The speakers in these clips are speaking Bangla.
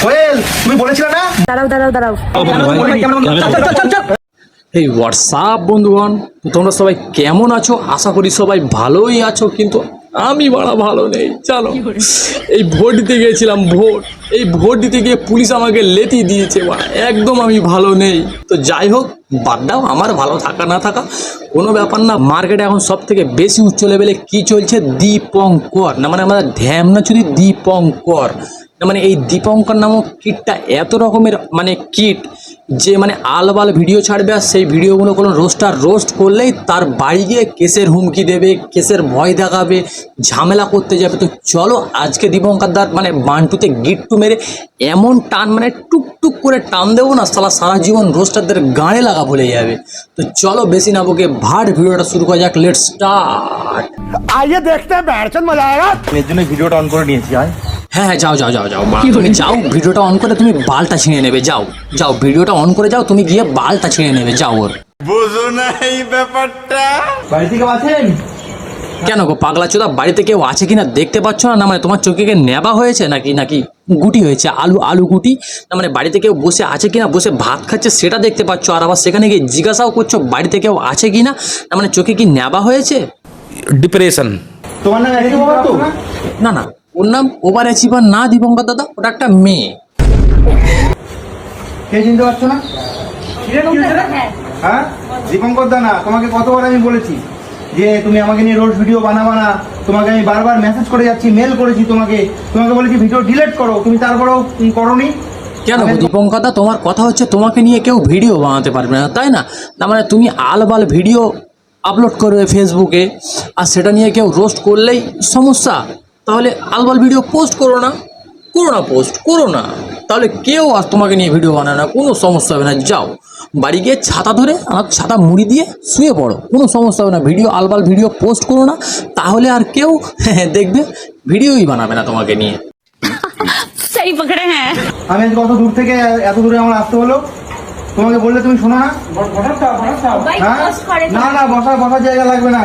কোয়েল তুমি বলেছিলে না? দাঁড়াও এই হোয়াটসঅ্যাপ বন্ধুগণ, তোমরা সবাই কেমন আছো? আশা করি সবাই ভালোই আছো, কিন্তু আমি বড় ভালো নেই। চলো, এই ভোট দিতে গিয়েছিলাম, ভোট দিতে গিয়ে পুলিশ আমাকে লেতি দিয়েছে। একদম আমি ভালো নেই। তো যাই হোক, বাদ দাও, আমার ভালো থাকা না থাকা কোনো ব্যাপার না। মার্কেটে এখন সব থেকে বেশি উচ্চ লেভেলে কি চলছে? দীপঙ্কর, না মানে আমাদের ধ্যামনাচুরি দীপঙ্কর, না মানে এই দীপঙ্কর নামক কিটটা এত রকমের মানে কিট যে মানে আলবাল ভিডিও ছাড়বে, আর সেই ভিডিওগুলো কোনো রোস্ট করলেই তার বাড়ি গিয়ে কেসের হুমকি দেবে, কেসের ভয় দেখাবে, ঝামেলা করতে যাবে। তো চলো আজকে দীপঙ্কর দার মানে বান্টুতে গিট্টু মেরে এমন টান, মানে টুকটুক করে টান দেবো না, সারা জীবন রোস্টারদের গাঁড়ে লাগা ভুলে যাবে। তো চলো বেশি না বকে ভাট ভিডিওটা শুরু করা যাক। Let's start. আইয়ে দেখতে हैं बैठचंद मजा आएगा। এর জন্য ভিডিওটা অন করে নিয়েছি। হ্যাঁ যাও, তুমি যাও, ভিডিওটা অন করে তুমি বালটা ছিঁড়ে নেবে। যাও ভিডিওটা অন করে যাও, তুমি গিয়ে বালটা ছিঁড়ে নেবে, যাও। ওর বুঝো না এই ব্যাপারটা। বাড়িতে কেউ আছেন? কেন গো পাগলা চোদা, বাড়িতে কেউ আছে কিনা দেখতে পাচ্ছ না? না মানে তোমার চোখে কি নেবা হয়েছে নাকি গুটি হয়েছে, আলু গুটি? না মানে বাড়িতে কেউ বসে আছে কিনা, বসে ভাত খাচ্ছে সেটা দেখতে পাচ্ছ, আর আবার সেখানে গিয়ে জিজ্ঞাসাও করছো বাড়িতে কেউ আছে কিনা? না মানে চোখে কি নেবা হয়েছে? ডিপ্রেশন। তোমার নাম একই বাবা তো? না, ওর নাম ওভার অ্যাচিভার না দীপঙ্কর দাদা, ওটা একটা মেয়ে। কে চিনতে পারছো না? হ্যাঁ, দীপঙ্কর দা না। তোমাকে কতবার আমি বলেছি যে তুমি আমাকে নিয়ে রোজ ভিডিও বানাবা না। তোমাকে আমি বারবার মেসেজ করে যাচ্ছি, মেল করেছি, তোমাকে বলেছি ভিডিও ডিলিট করো, তুমি তারপরেও করোনি। কেন দীপঙ্কর দা, তোমার কথা হচ্ছে তোমাকে নিয়ে কেউ ভিডিও বানাতে পারবে না, তাই না? না মানে তুমি আলবাল ভিডিও আপলোড করবে ফেসবুকে, আর সেটা নিয়ে কেউ রোস্ট করলেই সমস্যা। তাহলে আলবাল ভিডিও পোস্ট করো না, তাহলে কেউ আর তোমাকে নিয়ে ভিডিও বানায় না, কোনো সমস্যা হবে না। যাও বাড়ি গিয়ে ছাতা ধরে ছাতা মুড়ি দিয়ে শুয়ে পড়ো, কোনো সমস্যা হবে না। ভিডিও আলবাল ভিডিও পোস্ট করো না, তাহলে আর কেউ দেখবে ভিডিওই বানাবে না তোমাকে নিয়ে। সেই পকড়ে হ্যাঁ। আমি আজ কত দূর থেকে এত দূরে আমার আসতে হলো, তোমাকে বললে তুমি শোনো না? না বসার জায়গা লাগবে না।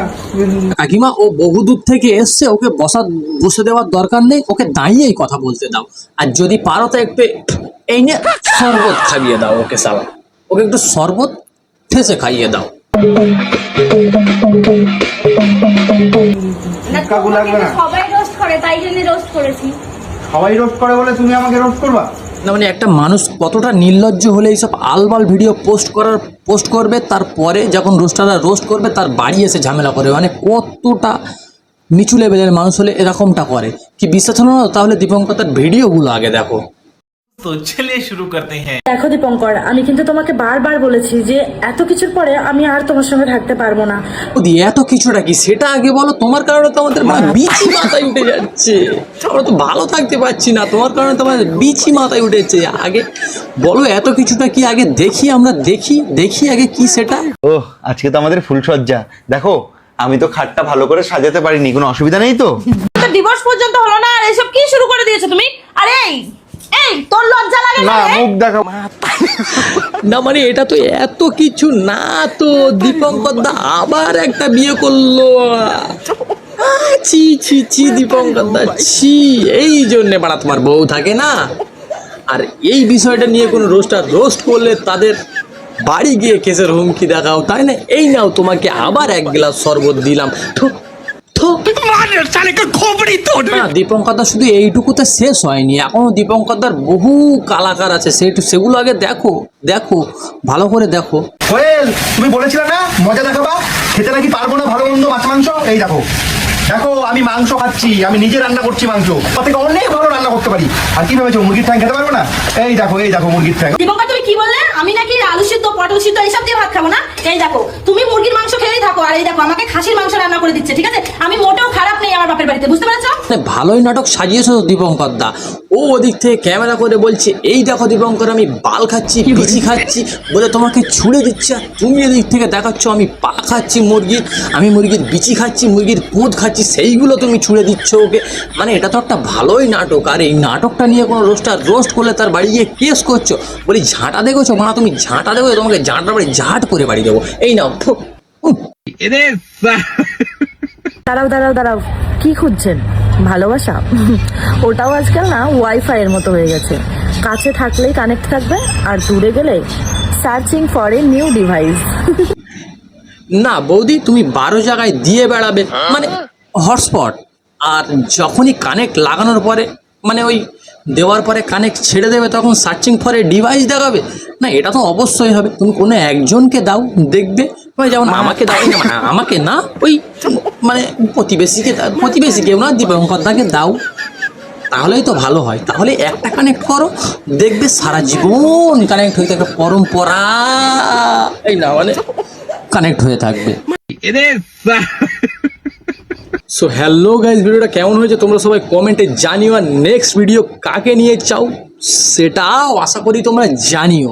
কাকিমা, ও বহু দূর থেকে এসছে, ওকে বসে দেওয়ার দরকার নেই, ওকে দাঁড়িয়েই কথা বলতে দাও। আর যদি পারো তো একটু এই নিয়ে শরবত খাইয়ে দাও ওকে, ওকে একটু শরবত ঠেসে খাইয়ে দাও। কাকু লাগবে না। সবাই রোস্ট করে, তাই জন্য রোস্ট করেছি। সবাই রোস্ট করে বলে তুমি আমাকে রোস্ট করবা? না মানে একটা মানুষ কতটা নির্লজ্জ হলে এইসব আলবাল ভিডিও পোস্ট করবে, তারপরে যখন রোস্টাররা রোস্ট করবে তার বাড়ি এসে ঝামেলা করে, মানে কতটা নিচু লেভেলের মানুষ হলে এরকমটা করে। কি বিশ্বাস হলো না? তাহলে দীপঙ্কর তার ভিডিওগুলো আগে দেখো। তো চলিয়ে শুরু করতে হ্যাঁ। দেখো দীপঙ্কর, আমি কিন্তু তোমাকে বারবার বলেছি যে এত কিছুর পরে আমি আর তোমার সঙ্গে থাকতে পারবো না। এত কিছুটা কি সেটা আগে বলো। তোমার কারণে তো আমাদের মানে বিচি মাথায় উঠে যাচ্ছে, আমরা তো ভালো থাকতে পারছি না, তোমার কারণে তো আমাদের বিচি মাথায় উঠেছে। আগে বলো এত কিছুটা কি, আগে দেখি, আমরা দেখি আগে কি সেটা। ওহ, আজকে তো আমাদের ফুলসজ্জা। দেখো, আমি তো খাটটা ভালো করে সাজাতে পারিনি, কোনো অসুবিধা নেই তো? ডিভোর্স পর্যন্ত হলো না, আর এসব কি শুরু করে দিয়েছো তুমি? আরে এই তোর লজ্জা লাগে না, না? মুখ দেখা। না মানে এটা তো এত কিছু না তো। দীপঙ্কর দা আবার একটা বিয়ে করলো। ছি দীপঙ্কর দা, ছি। এই জন্যে বাড়া তোমার বউ থাকে না। আর এই বিষয়টা নিয়ে কোনো রোস্ট করলে তাদের বাড়ি গিয়ে কেসের হুমকি দেখাও, তাই না? এই নাও, তোমাকে আবার এক গ্লাস শরবত দিলাম। দীপঙ্কর দা শুধু এইটুকুতে শেষ হয়নি, এখনো দীপঙ্কর দার বহু কালাকার আছে, সেগুলো আগে দেখো ভালো করে দেখো। কোয়েল তুমি বলেছিলে না মজা দেখাবা, খেতে নাকি পারবো না ভালো মন্দ মাছ মাংস। এই দেখো আমি মাংস খাচ্ছি, আমি নিজে রান্না করছি মাংস, তার থেকে অনেক ভালো রান্না করতে পারি। আর কি ভেবেছো মুরগির ঠ্যাং খেতে পারবো না? এই দেখো মুরগির ঠ্যাং। দীপঙ্কর তুমি কি বললে? আমি নাকি আলু সিদ্ধ, পটল সিদ্ধ এইসব দিয়ে ভাত খাবো না? এই দেখো তুমি মুরগির মাংস খেয়েই থাকো, আর এই দেখো আমাকে খাসির মাংস রান্না করে দিচ্ছে, ঠিক আছে? আমি মোটেও খারাপ নেই আমার বাপের বাড়িতে, বুঝতে পেরেছো? ভালোই নাটক সাজিয়েছো দীপঙ্কর দা। ও ওদিক থেকে ক্যামেরা করে বলছে এই দেখো দীপঙ্কর, আমি বাল খাচ্ছি, বিচি খাচ্ছি বলে তোমাকে ছুড়ে দিচ্ছে, আর তুমি এদিক থেকে দেখাচ্ছ আমি পা খাচ্ছি মুরগির, আমি মুরগির বিচি খাচ্ছি, মুরগির পুঁত খাচ্ছি, সেইগুলো তুমি ছুড়ে দিচ্ছ ওকে। মানে এটা তো একটা ভালোই নাটক। আর এই নাটকটা নিয়ে কোনো রোস্ট করলে তার বাড়ি গিয়ে কেস করছো। বলি ঝাঁটা দেখেছো মানে, তুমি ঝাঁটা দেখো, তোমাকে ঝাঁটার বাড়ি ঝাঁট করে বাড়ি দেবো। এই নাও। দাঁড়াও, কি খুঁজছেন? ভালোবাসা? ওটাও আজকাল না ওয়াইফাই এর মতো হয়ে গেছে। কাছে থাকলেই কানেক্ট থাকবে আর দূরে গেলে searching for a new device. না বৌদি, তুমি 12 জায়গায় দিয়ে বেড়াবে মানে হটস্পট, আর যখনই কানেক্ট লাগানোর পরে মানে ওই দেওয়ার পরে কানেক্ট ছেড়ে দেবে তখন সার্চিং ফর এ ডিভাইস দেখাবে। না, এটা তো অবশ্যই হবে। তুমি কোনো একজনকে দাও, দেখবে ওই যেমন আমাকে দাও, আমাকে না, ওই মানে প্রতিবেশী কেউ না, দীপঙ্কর দাকে দাও, তাহলেই তো ভালো হয়। তাহলে একটা কানেক্ট করো, দেখবে সারা জীবন কানেক্ট হয়ে থাকবে, পরম্পরা এই না মানে কানেক্ট হয়ে থাকবে। সো হ্যালো গাইজ, ভিডিওটা কেমন হয়েছে তোমরা সবাই কমেন্টে জানিও, আর নেক্সট ভিডিও কাকে নিয়ে চাও সেটাও আশা করি তোমরা জানিও।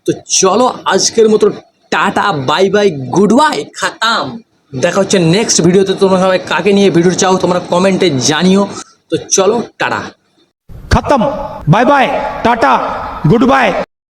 তো চলো আজকের মতো tata, bye bye, good bye, খাতাম। দেখা হচ্ছে নেক্সট ভিডিওতে। তোমরা সবাই কাকে নিয়ে ভিডিও চাও তোমরা কমেন্টে জানিও। তো চলো টাটা। खत्म, bye bye, tata, good bye.